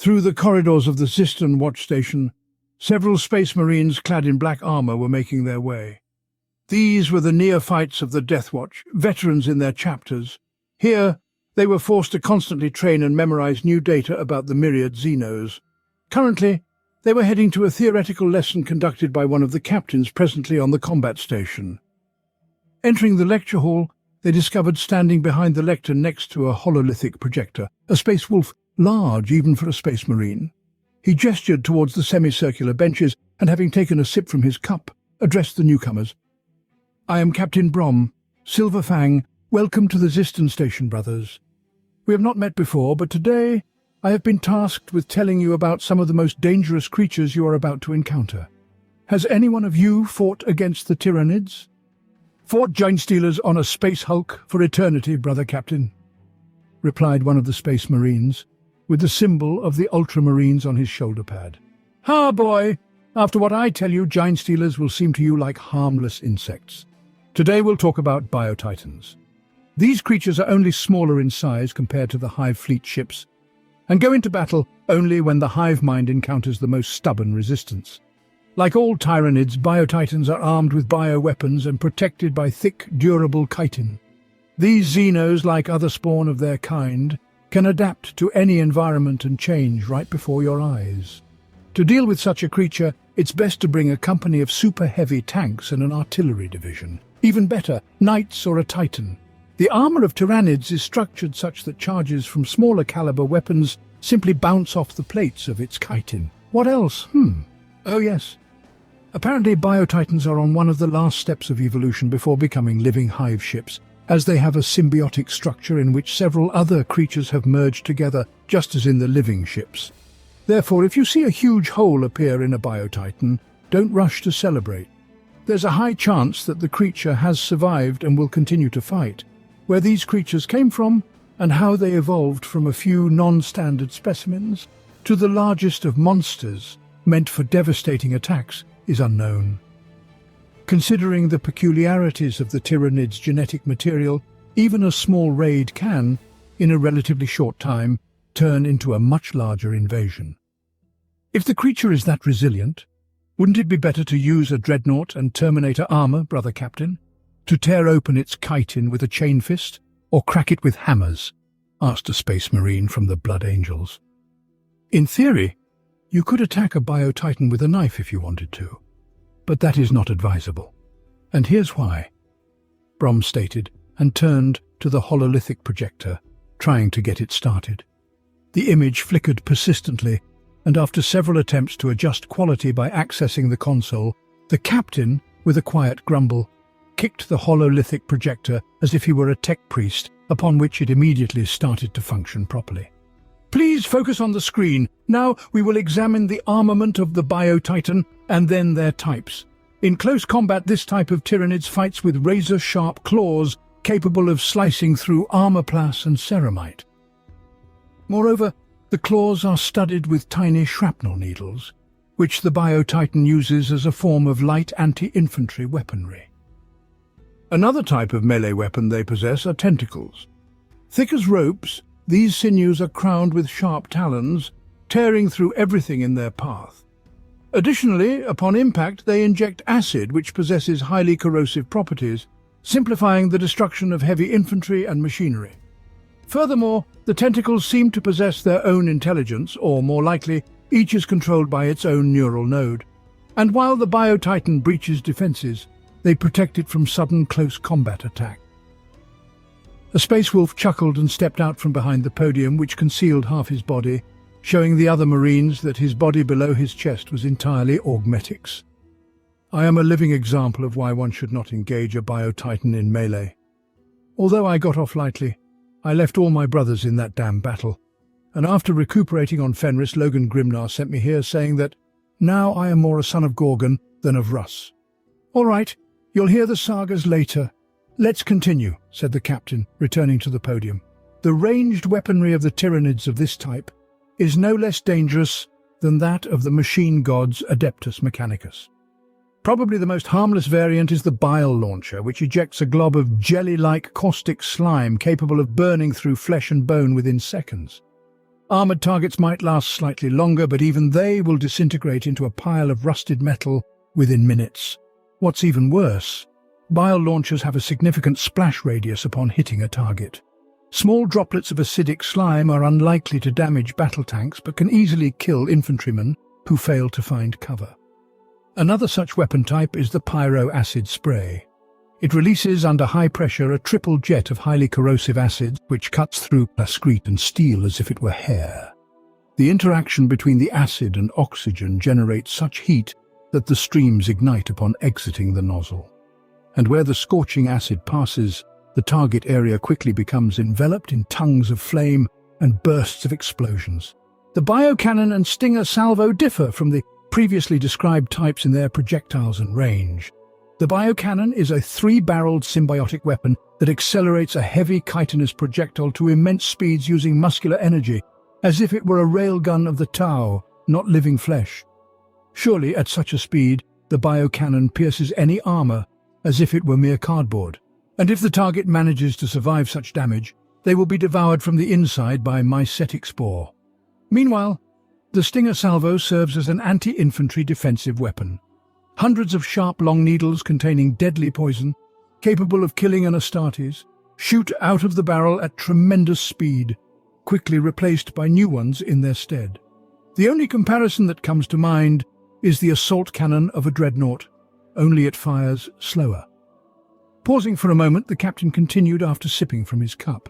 Through the corridors of the Sistan watch station, several space marines clad in black armor were making their way. These were the neophytes of the Death Watch, veterans in their chapters. Here, they were forced to constantly train and memorize new data about the myriad Xenos. Currently, they were heading to a theoretical lesson conducted by one of the captains presently on the combat station. Entering the lecture hall, they discovered standing behind the lectern next to a hololithic projector, a space wolf large even for a space marine. He gestured towards the semicircular benches and, having taken a sip from his cup, addressed the newcomers. "I am Captain Brom, Silver Fang. Welcome to the Sistan station, brothers. We have not met before, but today I have been tasked with telling you about some of the most dangerous creatures you are about to encounter. Has any one of you fought against the Tyranids?" "Fought giant stealers on a space hulk for eternity, brother captain," replied one of the space marines, with the symbol of the ultramarines on his shoulder pad. "Ha, boy! After what I tell you, giant stealers will seem to you like harmless insects. Today we'll talk about biotitans. These creatures are only smaller in size compared to the Hive fleet ships, and go into battle only when the hive mind encounters the most stubborn resistance. Like all Tyranids, biotitans are armed with bioweapons and protected by thick, durable chitin. These Xenos, like other spawn of their kind, can adapt to any environment and change right before your eyes. To deal with such a creature, it's best to bring a company of super-heavy tanks and an artillery division. Even better, knights or a titan. The armor of Tyranids is structured such that charges from smaller caliber weapons simply bounce off the plates of its chitin. What else? Oh yes. Apparently biotitans are on one of the last steps of evolution before becoming living hive ships, as they have a symbiotic structure in which several other creatures have merged together, just as in the living ships. Therefore, if you see a huge hole appear in a biotitan, don't rush to celebrate. There's a high chance that the creature has survived and will continue to fight. Where these creatures came from, and how they evolved from a few non-standard specimens to the largest of monsters meant for devastating attacks, is unknown. Considering the peculiarities of the Tyranids' genetic material, even a small raid can, in a relatively short time, turn into a much larger invasion. If the creature is that resilient, wouldn't it be better to use a dreadnought and Terminator armor, brother captain? To tear open its chitin with a chain fist, or crack it with hammers? Asked a space marine from the Blood Angels. In theory, you could attack a biotitan with a knife if you wanted to, but that is not advisable. And here's why, Brom stated, and turned to the hololithic projector, trying to get it started. The image flickered persistently, and after several attempts to adjust quality by accessing the console, the captain, with a quiet grumble, kicked the hololithic projector as if he were a tech priest, upon which it immediately started to function properly. "Please focus on the screen. Now we will examine the armament of the biotitan and then their types. In close combat, this type of Tyranids fights with razor-sharp claws capable of slicing through armorplast and ceramite. Moreover, the claws are studded with tiny shrapnel needles, which the biotitan uses as a form of light anti-infantry weaponry. Another type of melee weapon they possess are tentacles. Thick as ropes, these sinews are crowned with sharp talons, tearing through everything in their path. Additionally, upon impact, they inject acid, which possesses highly corrosive properties, simplifying the destruction of heavy infantry and machinery. Furthermore, the tentacles seem to possess their own intelligence, or more likely, each is controlled by its own neural node. And while the biotitan breaches defenses, they protect it from sudden close combat attack. A space wolf chuckled and stepped out from behind the podium, which concealed half his body, showing the other marines that his body below his chest was entirely augmetics. "I am a living example of why one should not engage a biotitan in melee. Although I got off lightly, I left all my brothers in that damn battle, and after recuperating on Fenris, Logan Grimnar sent me here saying that now I am more a son of Gorgon than of Russ. All right, you'll hear the sagas later. Let's continue," said the captain, returning to the podium. "The ranged weaponry of the Tyranids of this type is no less dangerous than that of the machine god's Adeptus Mechanicus. Probably the most harmless variant is the bile launcher, which ejects a glob of jelly-like caustic slime capable of burning through flesh and bone within seconds. Armored targets might last slightly longer, but even they will disintegrate into a pile of rusted metal within minutes. What's even worse, bile launchers have a significant splash radius upon hitting a target. Small droplets of acidic slime are unlikely to damage battle tanks but can easily kill infantrymen who fail to find cover. Another such weapon type is the pyro-acid spray. It releases under high pressure a triple jet of highly corrosive acids which cuts through plascrete and steel as if it were hair. The interaction between the acid and oxygen generates such heat that the streams ignite upon exiting the nozzle. And where the scorching acid passes, the target area quickly becomes enveloped in tongues of flame and bursts of explosions. The biocannon and stinger salvo differ from the previously described types in their projectiles and range. The biocannon is a 3-barreled symbiotic weapon that accelerates a heavy chitinous projectile to immense speeds using muscular energy, as if it were a railgun of the Tau, not living flesh. Surely, at such a speed, the biocannon pierces any armor as if it were mere cardboard. And if the target manages to survive such damage, they will be devoured from the inside by mycetic spore. Meanwhile, the stinger salvo serves as an anti-infantry defensive weapon. Hundreds of sharp long needles containing deadly poison, capable of killing an Astartes, shoot out of the barrel at tremendous speed, quickly replaced by new ones in their stead. The only comparison that comes to mind is the assault cannon of a dreadnought, only it fires slower. Pausing for a moment, the captain continued after sipping from his cup.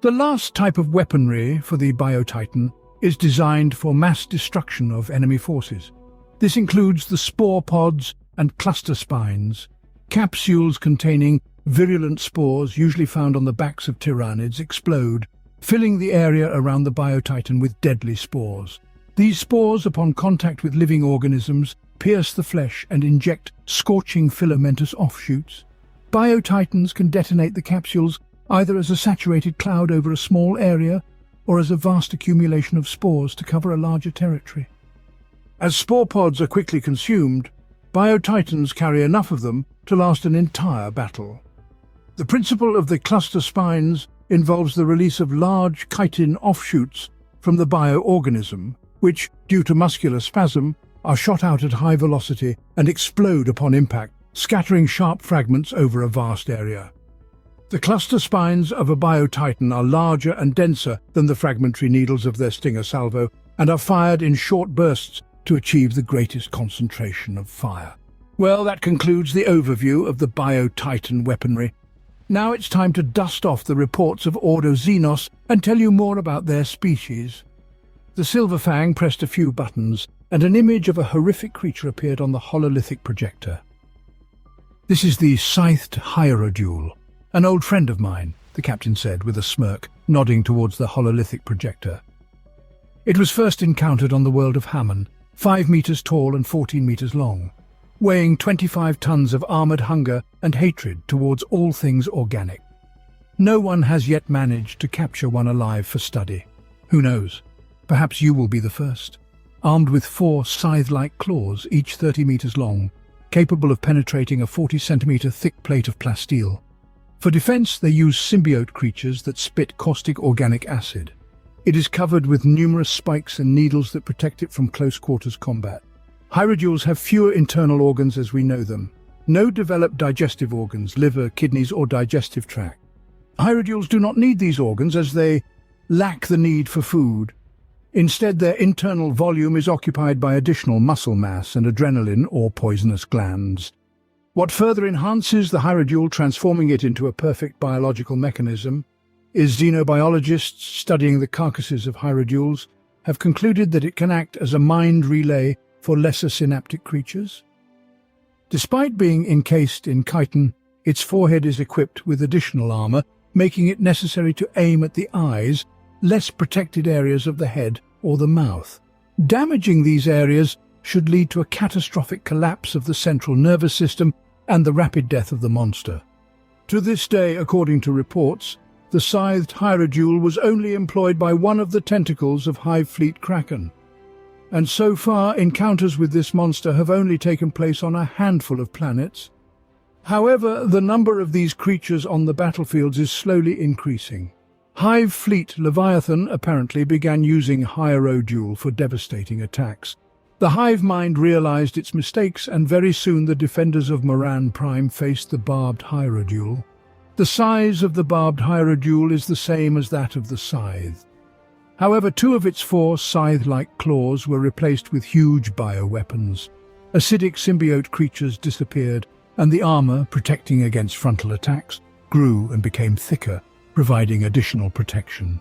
The last type of weaponry for the Biotitan is designed for mass destruction of enemy forces. This includes the spore pods and cluster spines, capsules containing virulent spores usually found on the backs of tyrannids explode, filling the area around the Biotitan with deadly spores. These spores, upon contact with living organisms, pierce the flesh and inject scorching filamentous offshoots. Biotitans can detonate the capsules either as a saturated cloud over a small area or as a vast accumulation of spores to cover a larger territory. As spore pods are quickly consumed, biotitans carry enough of them to last an entire battle. The principle of the cluster spines involves the release of large chitin offshoots from the bioorganism, which, due to muscular spasm, are shot out at high velocity and explode upon impact, scattering sharp fragments over a vast area. The cluster spines of a biotitan are larger and denser than the fragmentary needles of their stinger salvo and are fired in short bursts to achieve the greatest concentration of fire. Well, that concludes the overview of the Biotitan weaponry. Now it's time to dust off the reports of Ordo Xenos and tell you more about their species. The Silver Fang pressed a few buttons, and an image of a horrific creature appeared on the hololithic projector. "This is the Scythed Hierodule, an old friend of mine," the captain said with a smirk, nodding towards the hololithic projector. "It was first encountered on the world of Hammon, 5 meters tall and 14 meters long, weighing 25 tons of armored hunger and hatred towards all things organic. No one has yet managed to capture one alive for study. Who knows? Perhaps you will be the first. Armed with 4 scythe-like claws, each 30 meters long, capable of penetrating a 40-centimeter thick plate of plasteel. For defense, they use symbiote creatures that spit caustic organic acid. It is covered with numerous spikes and needles that protect it from close-quarters combat. Hierodules have fewer internal organs as we know them. No developed digestive organs, liver, kidneys, or digestive tract. Hierodules do not need these organs as they lack the need for food. Instead, their internal volume is occupied by additional muscle mass and adrenaline or poisonous glands. What further enhances the hierodule, transforming it into a perfect biological mechanism, is xenobiologists studying the carcasses of hierodules have concluded that it can act as a mind relay for lesser synaptic creatures. Despite being encased in chitin, its forehead is equipped with additional armor, making it necessary to aim at the eyes, less protected areas of the head or the mouth. Damaging these areas should lead to a catastrophic collapse of the central nervous system and the rapid death of the monster. To this day, according to reports, the scythed hierodule was only employed by one of the tentacles of Hive Fleet Kraken. And so far, encounters with this monster have only taken place on a handful of planets. However, the number of these creatures on the battlefields is slowly increasing. Hive Fleet Leviathan apparently began using Hierodule for devastating attacks. The hive mind realized its mistakes, and very soon the defenders of Moran Prime faced the barbed Hierodule. The size of the barbed Hierodule is the same as that of the scythe. However, two of its four scythe-like claws were replaced with huge bioweapons. Acidic symbiote creatures disappeared, and the armor, protecting against frontal attacks, grew and became thicker, providing additional protection.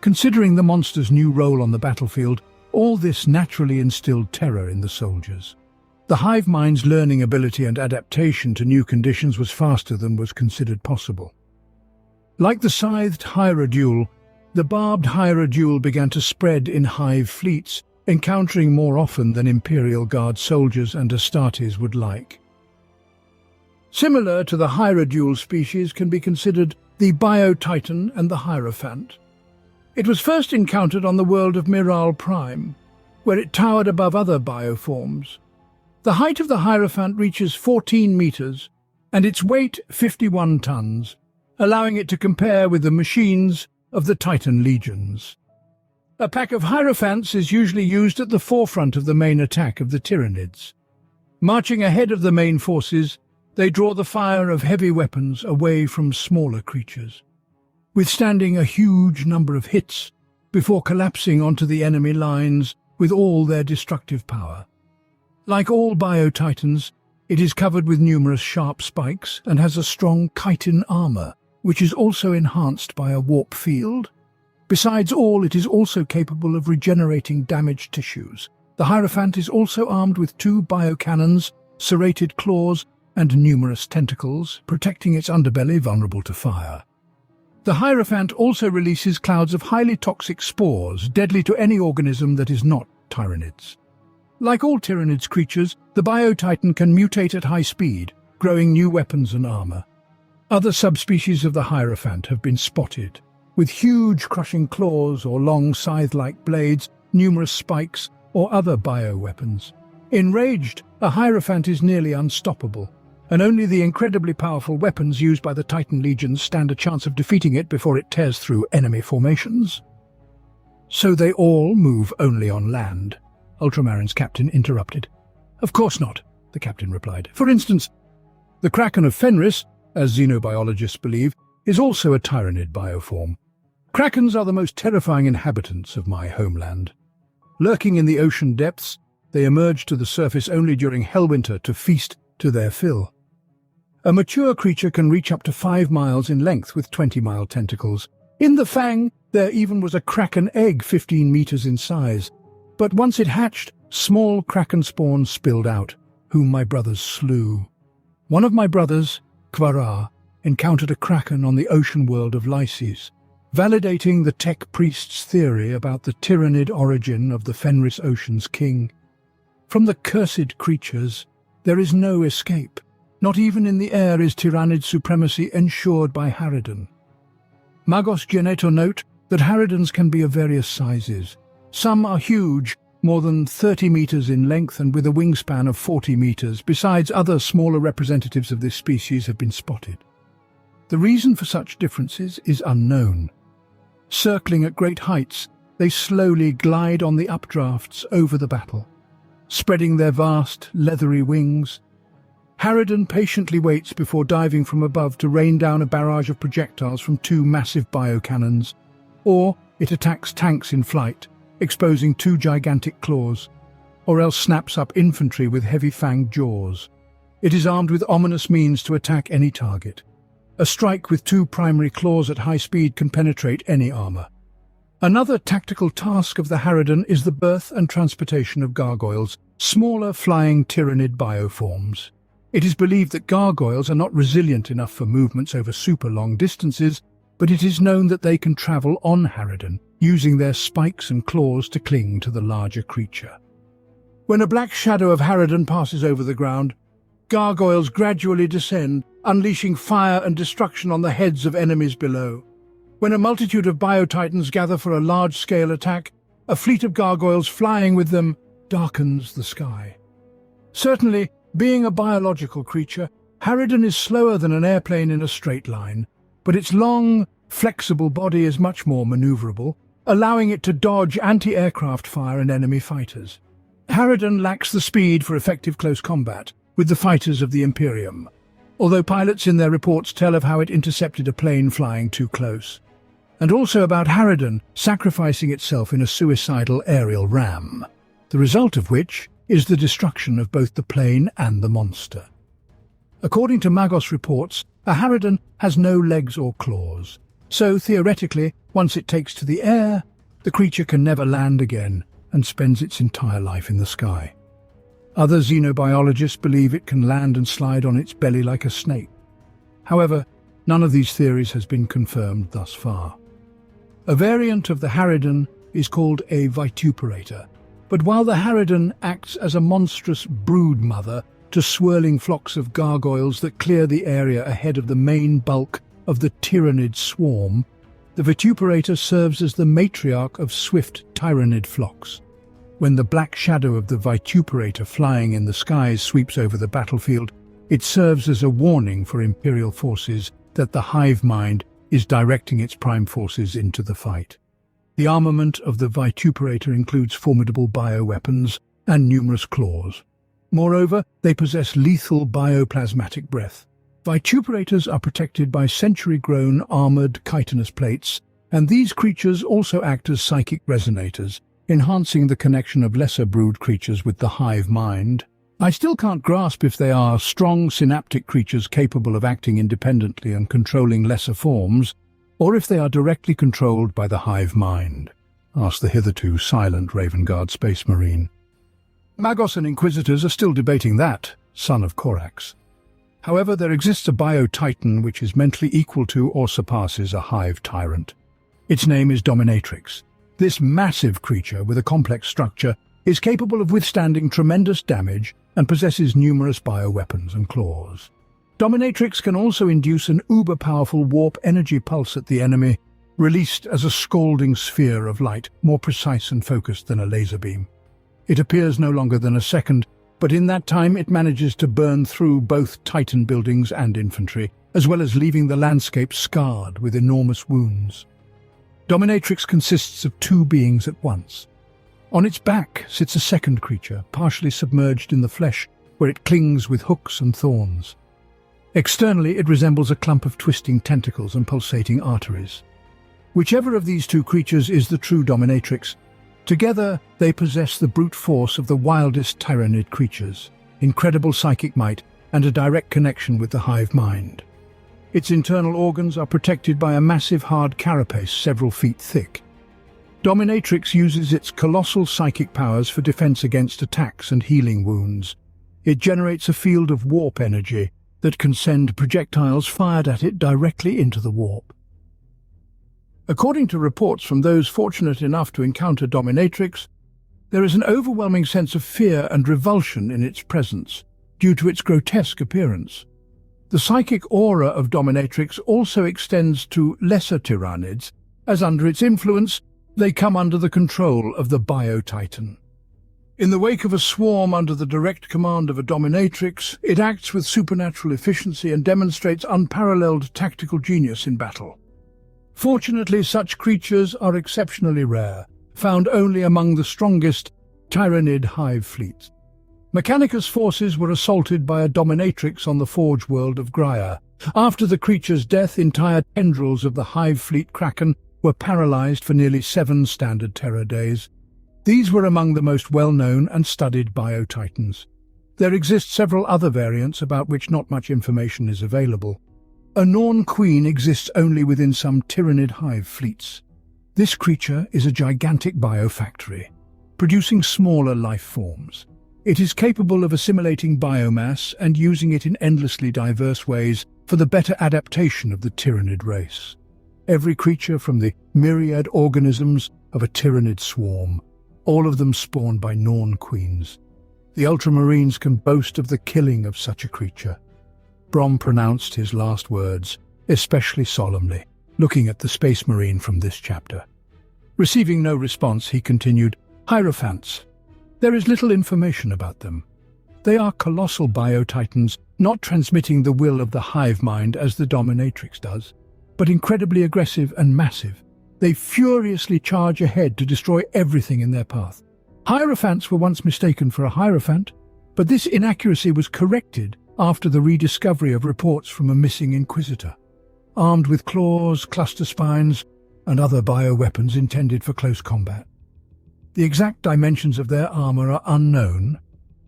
Considering the monster's new role on the battlefield, all this naturally instilled terror in the soldiers. The hive mind's learning ability and adaptation to new conditions was faster than was considered possible. Like the scythed Hierodule, the barbed Hierodule began to spread in hive fleets, encountering more often than Imperial Guard soldiers and Astartes would like. Similar to the Hierodule species can be considered the Bio-Titan and the Hierophant. It was first encountered on the world of Miral Prime, where it towered above other bioforms. The height of the Hierophant reaches 14 meters, and its weight 51 tons, allowing it to compare with the machines of the Titan legions. A pack of Hierophants is usually used at the forefront of the main attack of the Tyranids. Marching ahead of the main forces, they draw the fire of heavy weapons away from smaller creatures, withstanding a huge number of hits before collapsing onto the enemy lines with all their destructive power. Like all Bio-Titans, it is covered with numerous sharp spikes and has a strong chitin armor, which is also enhanced by a warp field. Besides all, it is also capable of regenerating damaged tissues. The Hierophant is also armed with 2 biocannons, serrated claws, and numerous tentacles, protecting its underbelly vulnerable to fire. The Hierophant also releases clouds of highly toxic spores, deadly to any organism that is not Tyranids. Like all Tyranids creatures, the Bio-Titan can mutate at high speed, growing new weapons and armor. Other subspecies of the Hierophant have been spotted, with huge crushing claws or long scythe-like blades, numerous spikes, or other bioweapons. Enraged, a Hierophant is nearly unstoppable, and only the incredibly powerful weapons used by the Titan legions stand a chance of defeating it before it tears through enemy formations. So they all move only on land? Ultramarin's captain interrupted. Of course not, the captain replied. For instance, the Kraken of Fenris, as xenobiologists believe, is also a Tyranid bioform. Krakens are the most terrifying inhabitants of my homeland. Lurking in the ocean depths, they emerge to the surface only during Hellwinter to feast to their fill. A mature creature can reach up to 5 miles in length with 20-mile tentacles. In the fang, there even was a kraken egg 15 meters in size. But once it hatched, small kraken spawns spilled out, whom my brothers slew. One of my brothers, Kvara, encountered a kraken on the ocean world of Lyces, validating the tech priest's theory about the Tyranid origin of the Fenris Ocean's king. From the cursed creatures, there is no escape. Not even in the air is Tyrannid supremacy ensured by Harridan. Magos Geneto note that Harridans can be of various sizes. Some are huge, more than 30 meters in length and with a wingspan of 40 meters. Besides, other smaller representatives of this species have been spotted. The reason for such differences is unknown. Circling at great heights, they slowly glide on the updrafts over the battle, spreading their vast, leathery wings. Harridan patiently waits before diving from above to rain down a barrage of projectiles from 2 massive biocannons, or it attacks tanks in flight, exposing 2 gigantic claws, or else snaps up infantry with heavy fanged jaws. It is armed with ominous means to attack any target. A strike with 2 primary claws at high speed can penetrate any armor. Another tactical task of the Harridan is the birth and transportation of gargoyles, smaller flying Tyranid bioforms. It is believed that gargoyles are not resilient enough for movements over super long distances, but it is known that they can travel on Harridan, using their spikes and claws to cling to the larger creature. When a black shadow of Harridan passes over the ground, gargoyles gradually descend, unleashing fire and destruction on the heads of enemies below. When a multitude of Bio-Titans gather for a large-scale attack, a fleet of gargoyles flying with them darkens the sky. Certainly, being a biological creature, Harridan is slower than an airplane in a straight line, but its long, flexible body is much more maneuverable, allowing it to dodge anti-aircraft fire and enemy fighters. Harridan lacks the speed for effective close combat with the fighters of the Imperium, although pilots in their reports tell of how it intercepted a plane flying too close, and also about Harridan sacrificing itself in a suicidal aerial ram, the result of which is the destruction of both the plane and the monster. According to Magos reports, a Harridan has no legs or claws, so theoretically, once it takes to the air, the creature can never land again and spends its entire life in the sky. Other xenobiologists believe it can land and slide on its belly like a snake. However, none of these theories has been confirmed thus far. A variant of the Harridan is called a vituperator, but while the Harridan acts as a monstrous brood mother to swirling flocks of gargoyles that clear the area ahead of the main bulk of the tyrannid swarm, the vituperator serves as the matriarch of swift tyrannid flocks. When the black shadow of the vituperator flying in the skies sweeps over the battlefield, it serves as a warning for Imperial forces that the hive mind is directing its prime forces into the fight. The armament of the vituperator includes formidable bioweapons and numerous claws. Moreover, they possess lethal bioplasmatic breath. Vituperators are protected by century-grown armored chitinous plates, and these creatures also act as psychic resonators, enhancing the connection of lesser brood creatures with the hive mind. I still can't grasp if they are strong synaptic creatures capable of acting independently and controlling lesser forms, or if they are directly controlled by the hive mind, asked the hitherto silent Raven Guard Space Marine. Magos and Inquisitors are still debating that, son of Corax. However, there exists a bio-titan which is mentally equal to or surpasses a hive tyrant. Its name is Dominatrix. This massive creature with a complex structure is capable of withstanding tremendous damage and possesses numerous bioweapons and claws. Dominatrix can also induce an uber-powerful warp energy pulse at the enemy, released as a scalding sphere of light, more precise and focused than a laser beam. It appears no longer than a second, but in that time it manages to burn through both Titan buildings and infantry, as well as leaving the landscape scarred with enormous wounds. Dominatrix consists of two beings at once. On its back sits a second creature, partially submerged in the flesh, where it clings with hooks and thorns. Externally, it resembles a clump of twisting tentacles and pulsating arteries. Whichever of these two creatures is the true Dominatrix, together they possess the brute force of the wildest tyrannid creatures, incredible psychic might, and a direct connection with the hive mind. Its internal organs are protected by a massive hard carapace several feet thick. Dominatrix uses its colossal psychic powers for defense against attacks and healing wounds. It generates a field of warp energy that can send projectiles fired at it directly into the warp. According to reports from those fortunate enough to encounter Dominatrix, there is an overwhelming sense of fear and revulsion in its presence due to its grotesque appearance. The psychic aura of Dominatrix also extends to lesser tyrannids, as under its influence, they come under the control of the Bio-Titan. In the wake of a swarm under the direct command of a Dominatrix, it acts with supernatural efficiency and demonstrates unparalleled tactical genius in battle. Fortunately, such creatures are exceptionally rare, found only among the strongest Tyrannid hive fleets. Mechanicus forces were assaulted by a Dominatrix on the Forge world of Graia. After the creature's death, entire tendrils of the hive fleet Kraken were paralyzed for nearly 7 standard Terror days. These were among the most well-known and studied Bio-Titans. There exist several other variants about which not much information is available. A Norn Queen exists only within some Tyrannid hive fleets. This creature is a gigantic biofactory, producing smaller life forms. It is capable of assimilating biomass and using it in endlessly diverse ways for the better adaptation of the Tyrannid race. Every creature from the myriad organisms of a Tyrannid swarm, all of them spawned by Norn Queens. The Ultramarines can boast of the killing of such a creature. Brom pronounced his last words, especially solemnly, looking at the Space Marine from this chapter. Receiving no response, he continued, "Hierophants. There is little information about them. They are colossal Bio-Titans, not transmitting the will of the hive mind as the Dominatrix does. but incredibly aggressive and massive. They furiously charge ahead to destroy everything in their path. Hierophants were once mistaken for a hierophant, but this inaccuracy was corrected after the rediscovery of reports from a missing inquisitor, armed with claws, cluster spines, and other bioweapons intended for close combat. The exact dimensions of their armor are unknown,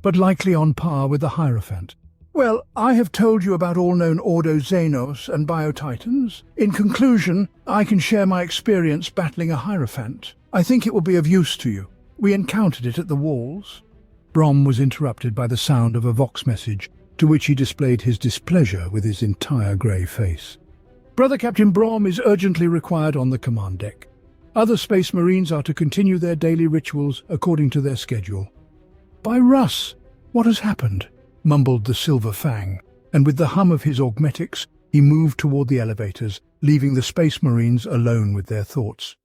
but likely on par with the hierophant. Well, I have told you about all known Ordo Xenos and Biotitans. In conclusion, I can share my experience battling a hierophant. I think it will be of use to you. We encountered it at the walls. Brom was interrupted by the sound of a Vox message, to which he displayed his displeasure with his entire grey face. Brother Captain Brom is urgently required on the command deck. Other Space Marines are to continue their daily rituals according to their schedule. By Russ, what has happened? Mumbled the Silver Fang, and with the hum of his augmetics, he moved toward the elevators, leaving the Space Marines alone with their thoughts.